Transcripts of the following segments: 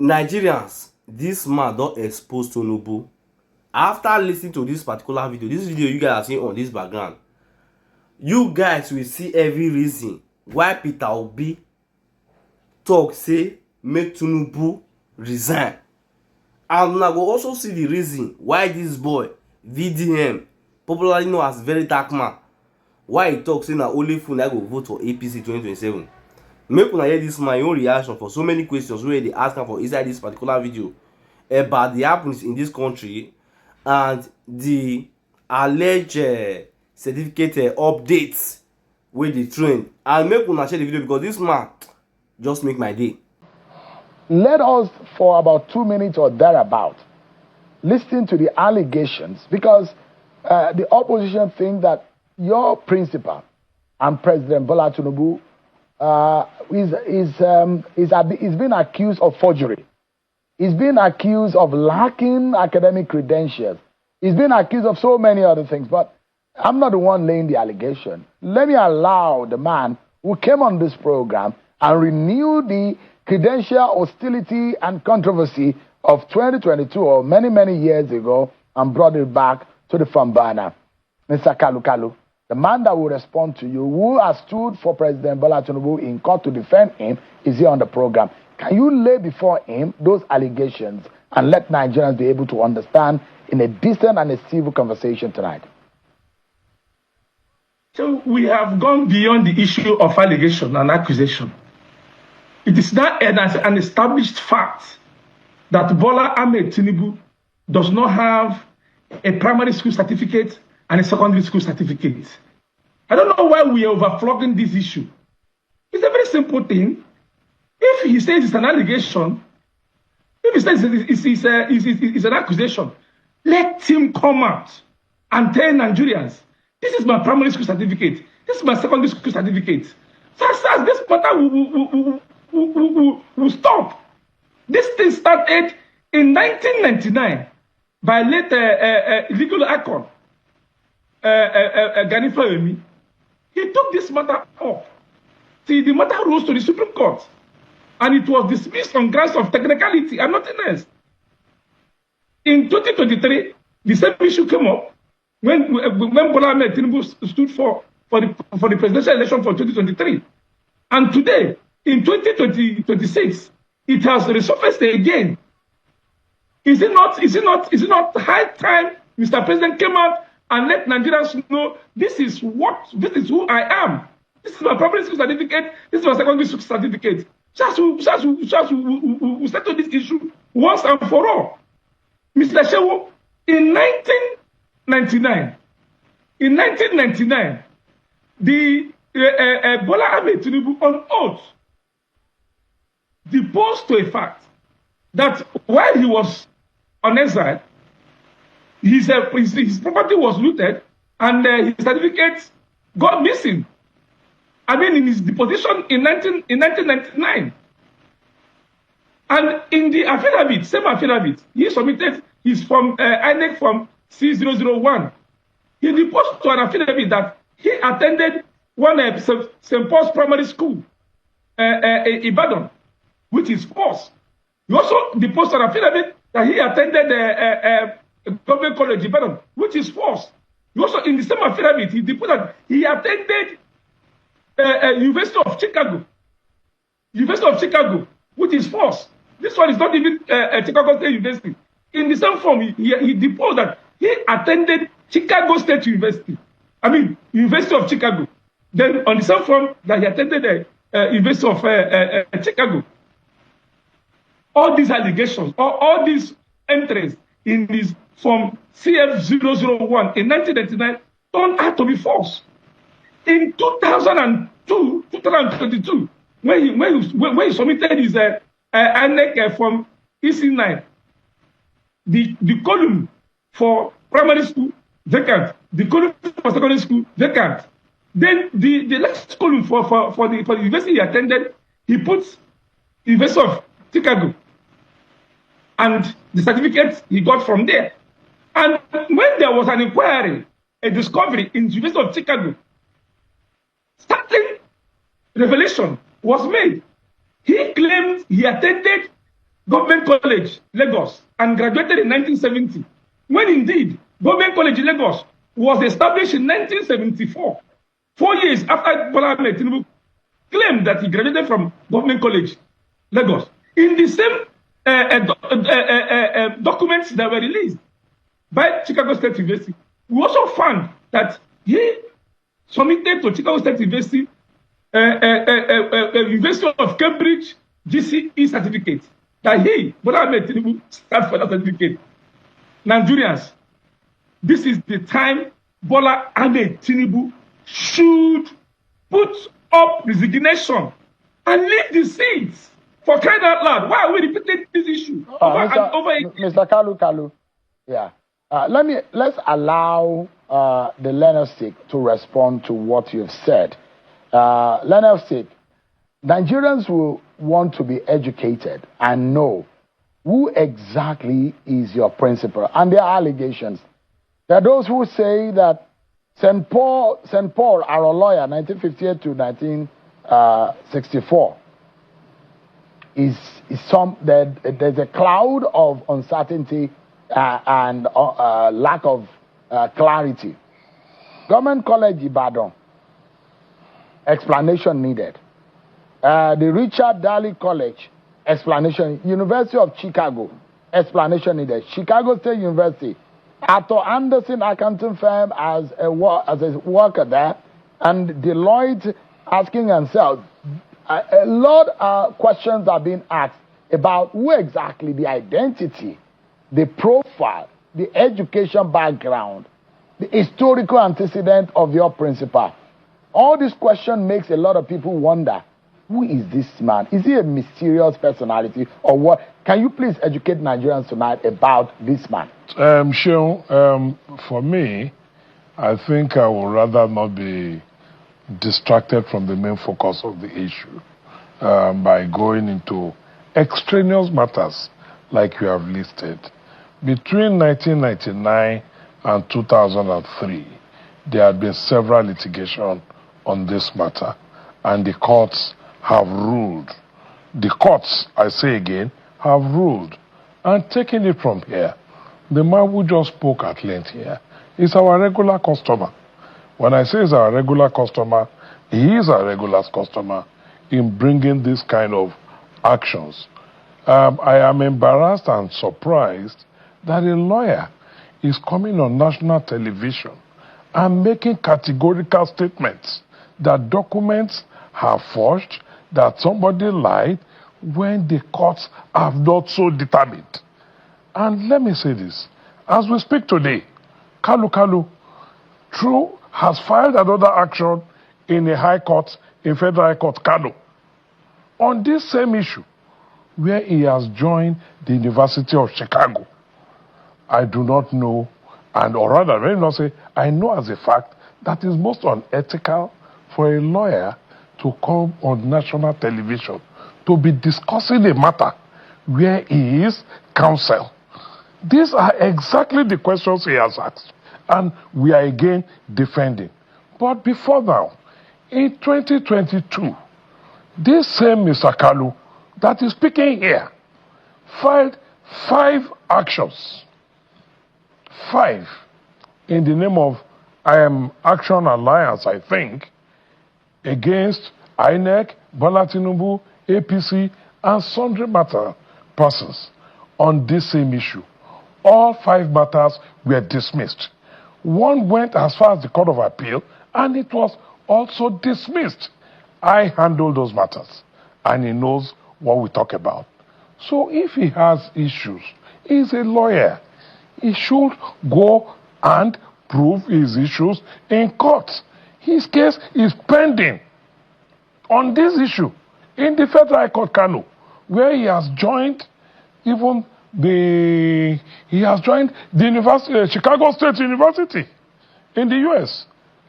Nigerians, this man don expose Tinubu. After listening to this particular video, this video you guys are seeing on this background, you guys will see every reason why Peter Obi talk say make Tinubu resign, and una go also see the reason why this boy VDM, popularly known as Very Dark Man, why he talk say na only fool na go vote for APC 2027. Make una hear this man own reaction for so many questions wey dey ask am for inside this particular video about the happenings in this country and the alleged certificate updates wey dey trend. And make una share the video because this man just make my day. Let us, for about 2 minutes or thereabout, listen to the allegations, because the opposition think that your principal and President Bola Tinubu is being accused of forgery. He's being accused of lacking academic credentials. He's being accused of so many other things, but I'm not the one laying the allegation. Let me allow the man who came on this program and renew the credential hostility and controversy of 2022 or many, many years ago and brought it back to the front burner. Mr. Kalu, the man that will respond to you, who has stood for President Bola Tinubu in court to defend him, is here on the program. Can you lay before him those allegations and let Nigerians be able to understand in a decent and a civil conversation tonight? So we have gone beyond the issue of allegation and accusation. It is now an established fact that Bola Ahmed Tinubu does not have a primary school certificate and a secondary school certificate. I don't know why we are overflogging this issue. It's a very simple thing. If he says it's an allegation, if he says it's an accusation, let him come out and tell Nigerians, this is my primary school certificate, this is my secondary school certificate. So this matter will stop. This thing started in 1999 by late legal icon Gani Fawemi. He took this matter up. See, the matter rose to the Supreme Court, and it was dismissed on grounds of technicality and nothing else. In 2023, the same issue came up when Bola Ahmed Tinubu stood for the presidential election for 2023. And today, in 2026, it has resurfaced again. Is it not high time Mr. President came out and let Nigerians know this is who I am. This is my primary school certificate, this is my secondary school certificate. Just we settle this issue once and for all. Mr. Shehu, in 1999, the Bola Ahmed Tinubu on oath deposed to a fact that while he was on exile, his property was looted and his certificate got missing. I mean, in his deposition in 1999. And in the affidavit, same affidavit, he submitted his from INEC from C001. He deposed to an affidavit that he attended one St. Paul's Primary School, Ibadan, which is false. He also deposed an affidavit that he attended Government College Ibadan, which is false. He also, in the same affidavit, he deposed that he attended University of Chicago, which is false. This one is not even Chicago State University. In the same form, he deposed that he attended Chicago State University. I mean, University of Chicago. Then on the same form that he attended the University of Chicago. All these allegations, all these entries in this from CF001 in 1999 turned out to be false. In 2022, when he submitted his INEC from EC9, the column for primary school vacant, the column for secondary school vacant. Then the last column for the university he attended, he put University of Chicago, and the certificate he got from there. And when there was an inquiry, a discovery in the University of Chicago, startling revelation was made. He claimed he attended Government College, Lagos, and graduated in 1970, when indeed Government College, Lagos was established in 1974, 4 years after Bola Ahmed Tinubu claimed that he graduated from Government College, Lagos. In the same documents that were released by Chicago State University, we also found that he submitted to Chicago State University, University of Cambridge GCE certificate, that he, Bola Ahmed Tinubu, stands for that certificate. Nigerians, this is the time Bola Ahmed Tinubu should put up resignation and leave the seats. For crying out loud, why are we repeating this issue over and over again? Mr. Kalu, yeah. Let's allow the Leonard Sik to respond to what you've said. Leonard Sik, Nigerians will want to be educated and know who exactly is your principal. And there are allegations. There are those who say that St. Paul, our lawyer, 1958 to 1964, there's a cloud of uncertainty and lack of clarity. Government College Ibadan, explanation needed. The Richard Daly College, explanation. University of Chicago, explanation needed. Chicago State University, Arthur Anderson accounting firm as a worker there, and Deloitte asking themselves, a lot of questions are being asked about who exactly, the identity, the profile, the education background, the historical antecedent of your principal. All this question makes a lot of people wonder, who is this man? Is he a mysterious personality or what? Can you please educate Nigerians tonight about this man? Sean, for me, I think I would rather not be distracted from the main focus of the issue by going into extraneous matters like you have listed. Between 1999 and 2003, there had been several litigations on this matter, and the courts have ruled. The courts, I say again, have ruled. And taking it from here, the man who just spoke at length here is our regular customer. When I say he's our regular customer, he is our regular customer in bringing this kind of actions. I am embarrassed and surprised that a lawyer is coming on national television and making categorical statements that documents have forged, that somebody lied, when the courts have not so determined. And let me say this, as we speak today, Kalu, True has filed another action in a high court, in Federal High Court, Kano, on this same issue, where he has joined the University of Chicago. I do not know, or rather, let me not say, I know as a fact that it's most unethical for a lawyer to come on national television to be discussing a matter where he is counsel. These are exactly the questions he has asked, and we are again defending. But before now, in 2022, this same Mr. Kalu that is speaking here filed 5 actions. 5 in the name of Action Alliance, I think, against INEC, Bola Tinubu, APC, and sundry matter persons on this same issue. All 5 matters were dismissed. One went as far as the Court of Appeal, and it was also dismissed. I handle those matters, and he knows what we talk about. So if he has issues, he's a lawyer. He should go and prove his issues in court. His case is pending on this issue in the Federal High Court, Kano, where he has joined the University, Chicago State University in the US.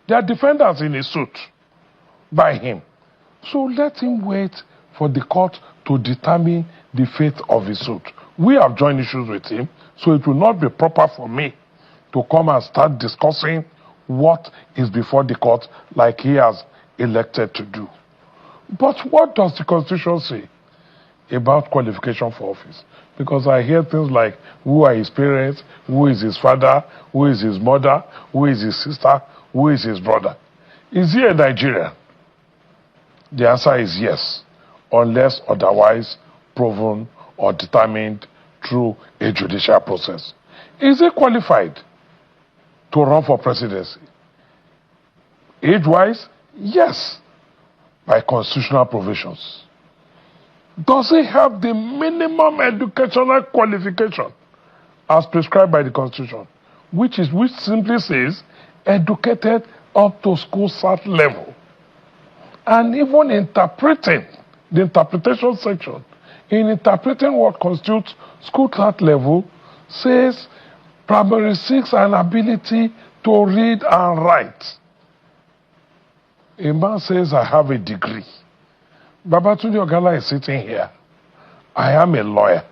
They are defendants in a suit by him. So let him wait for the court to determine the fate of his suit. We have joined issues with him, so it will not be proper for me to come and start discussing what is before the court like he has elected to do. But what does the Constitution say? about qualification for office. Because I hear things like, who are his parents, who is his father, who is his mother, who is his sister, who is his brother. Is he a Nigerian? The answer is yes, unless otherwise proven or determined through a judicial process. Is he qualified to run for presidency? Age-wise, yes, by constitutional provisions. Does he have the minimum educational qualification as prescribed by the Constitution, which simply says educated up to school cert level? And even interpreting the interpretation section, in interpreting what constitutes school cert level, says primary 6 and ability to read and write. A man says, I have a degree. Babatunde Ogala is sitting here. I am a lawyer.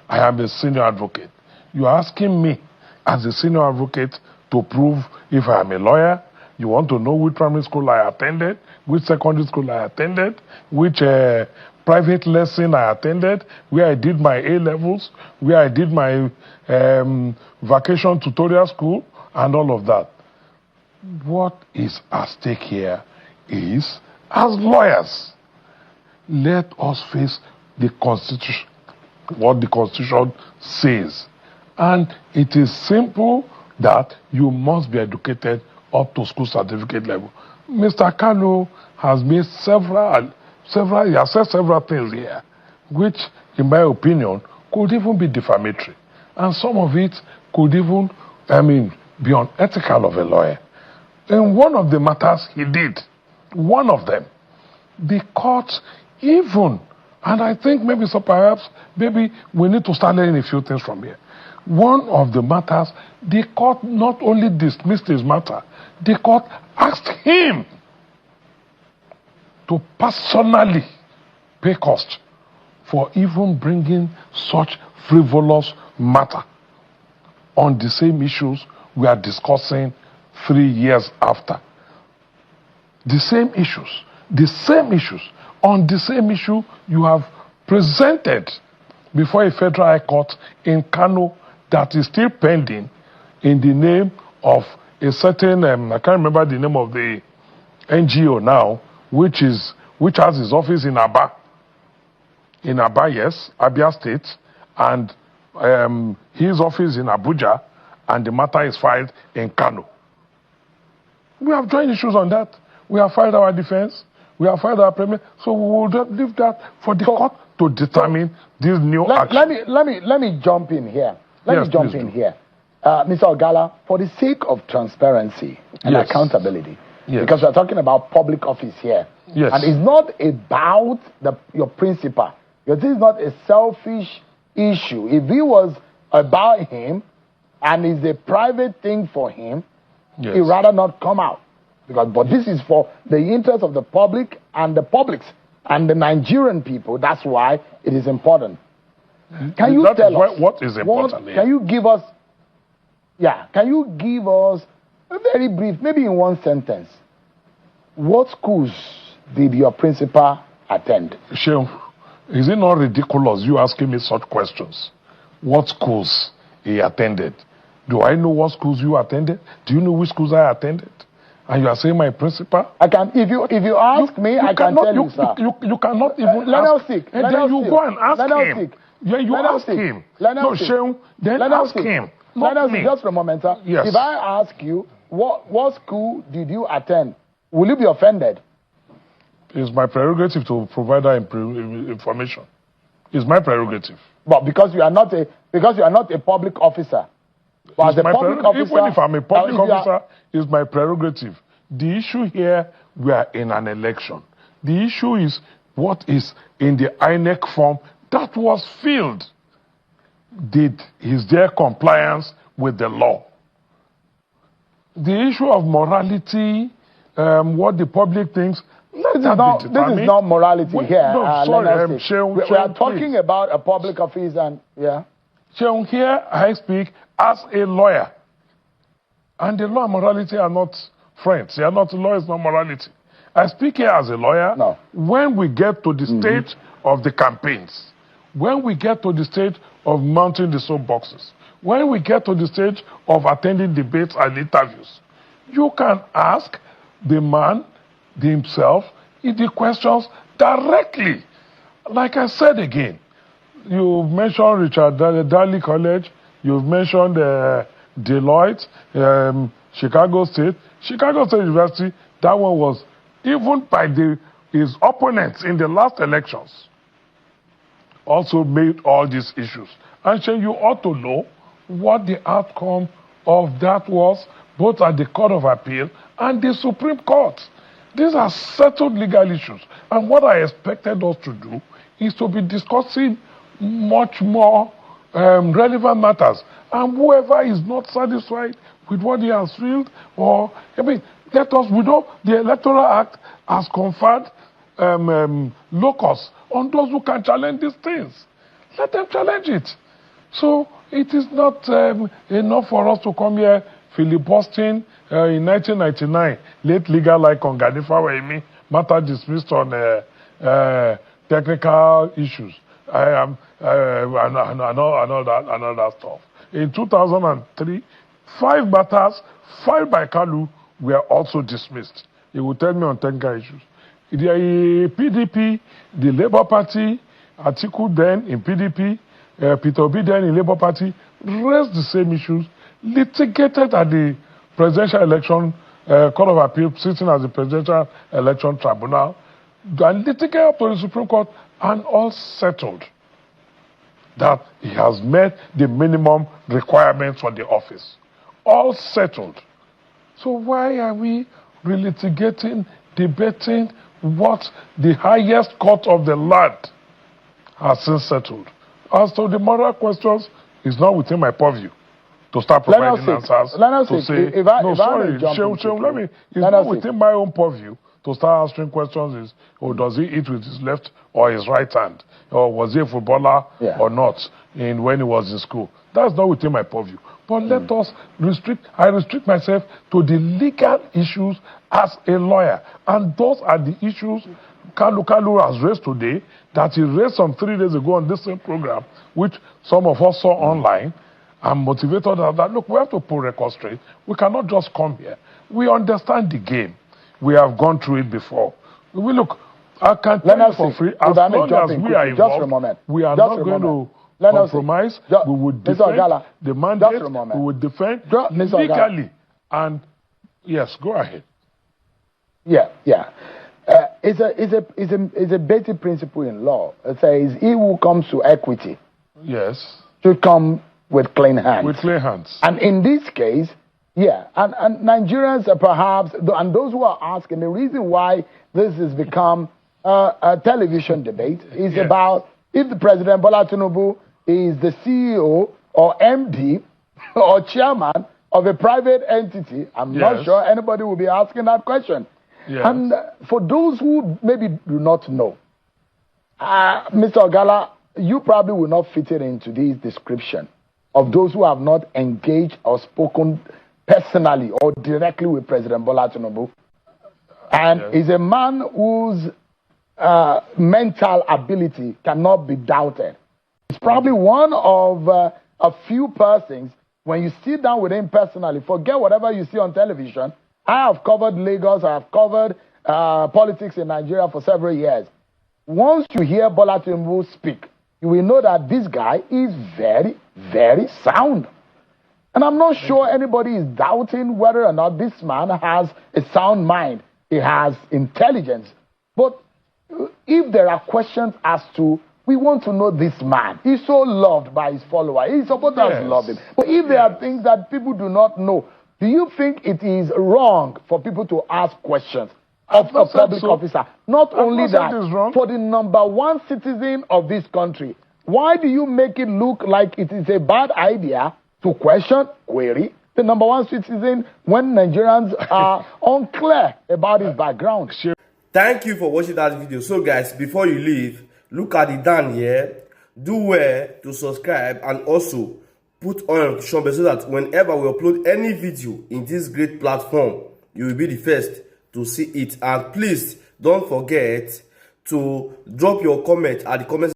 I am a senior advocate. You're asking me, as a senior advocate, to prove if I am a lawyer. You want to know which primary school I attended, which secondary school I attended, which private lesson I attended, where I did my A-levels, where I did my vacation tutorial school, and all of that. What is at stake here is, as lawyers, let us face the Constitution, what the Constitution says. And it is simple that you must be educated up to school certificate level. Mr. Kanu has made he has said several things here, which, in my opinion, could even be defamatory. And some of it could even, be unethical of a lawyer. In one of the matters he did, one of them, the court even, and I think perhaps we need to start learning a few things from here. One of the matters, the court not only dismissed his matter, the court asked him to personally pay cost for even bringing such frivolous matter on the same issues we are discussing 3 years after. The same issues, on the same issue you have presented before a federal high court in Kano that is still pending in the name of a certain, I can't remember the name of the NGO now, which has its office in Aba. In Aba, yes, Abia State, and his office in Abuja, and the matter is filed in Kano. We have joint issues on that. We have filed our defense. We have filed our payment. So we will leave that for the court to determine this new action. Let me jump in here. Mr. Ogala, for the sake of transparency and accountability, because we're talking about public office here, and it's not about your principal. This is not a selfish issue. If it was about him and it's a private thing for him, he'd rather not come out. But this is for the interest of the public and the publics and the Nigerian people. That's why it is important. Can you tell us what is important? Can you give us a very brief, maybe in one sentence, what schools did your principal attend? Shehu, is it not ridiculous you asking me such questions? What schools he attended? Do I know what schools you attended? Do you know which schools I attended? And you are saying my principal? I can. If you ask me, I can tell you, sir. You cannot even let ask. us seek. And then you go and ask him. Yeah, you ask him. No, Shehu, then ask him. Not me. Just for a moment, sir. Yes. If I ask you, what school did you attend? Will you be offended? It's my prerogative to provide that information. It's my prerogative. But because you are not a public officer. But as a public officer, even if I'm a public officer, it's my prerogative. The issue here, we are in an election. The issue is what is in the INEC form that was filled. Is there compliance with the law? The issue of morality, what the public thinks, this is not morality here. No, sorry, we are talking about a public office and Shehu, here I speak as a lawyer. And the law and morality are not friends. They are not law, is not morality. I speak here as a lawyer. No. When we get to the stage of the campaigns, when we get to the stage of mounting the soapboxes, when we get to the stage of attending debates and interviews, you can ask the man himself the questions directly. Like I said again, you mentioned Richard Daly College, you've mentioned Deloitte, Chicago State University. That one was, even by his opponents in the last elections, also made all these issues. And so you ought to know what the outcome of that was, both at the Court of Appeal and the Supreme Court. These are settled legal issues. And what I expected us to do is to be discussing much more relevant matters. And whoever is not satisfied with what he has filled, or, let us, we know the Electoral Act has conferred locus on those who can challenge these things. Let them challenge it. So it is not enough for us to come here filibustering in 1999, late legal like on Ganifa Waimi, matter dismissed on technical issues. And all that stuff. In 2003, 5 matters filed by Kalu were also dismissed. He will tell me on technical issues. The PDP, the Labour Party, Atiku then in PDP, Peter Obi then in Labour Party, raised the same issues, litigated at the presidential election, Court of Appeal, sitting as the presidential election tribunal, and litigated up to the Supreme Court, and all settled that he has met the minimum requirements for the office. All settled. So why are we relitigating, debating what the highest court of the land has since settled? As to the moral questions, it's not within my purview to start providing answers. To say, it's not within my own purview to start answering questions. Does he eat with his left or his right hand? Or was he a footballer or not when he was in school? That's not within my purview. But let us I restrict myself to the legal issues as a lawyer. And those are the issues Kalu has raised today, that he raised some 3 days ago on this same program, which some of us saw online, and motivated that, look, we have to put record straight. We cannot just come here. We understand the game. We have gone through it before. I can tell you for free, as long as we are involved, we are not going to compromise. We would defend the mandate. We would defend legally. And yes, go ahead. It's a basic principle in law. It says, he who comes to equity should come with clean hands. With clean hands. And in this case, and Nigerians are perhaps, and those who are asking, the reason why this has become a television debate is about if the President Bola Tinubu is the CEO or MD or chairman of a private entity. I'm not sure anybody will be asking that question. And for those who maybe do not know, Mr. Ogala, you probably will not fit it into this description of those who have not engaged or spoken personally or directly with President Bola Tinubu. And is a man whose mental ability cannot be doubted. It's probably one of a few persons, when you sit down with him personally, forget whatever you see on television. I have covered Lagos, I have covered politics in Nigeria for several years. Once you hear Bola Tinubu speak, you will know that this guy is very, very sound. And I'm not sure anybody is doubting whether or not this man has a sound mind. He has intelligence. But if there are questions as to, we want to know this man. He's so loved by his followers. His supporters love him. But if there are things that people do not know, do you think it is wrong for people to ask questions of a public officer? Not only that, for the #1 citizen of this country, why do you make it look like it is a bad idea to question, query, the #1 citizen when Nigerians are unclear about his background? Thank you for watching that video. So guys, before you leave, look at the down here. Do well to subscribe and also put on your notification bell so that whenever we upload any video in this great platform, you will be the first to see it. And please don't forget to drop your comment at the comment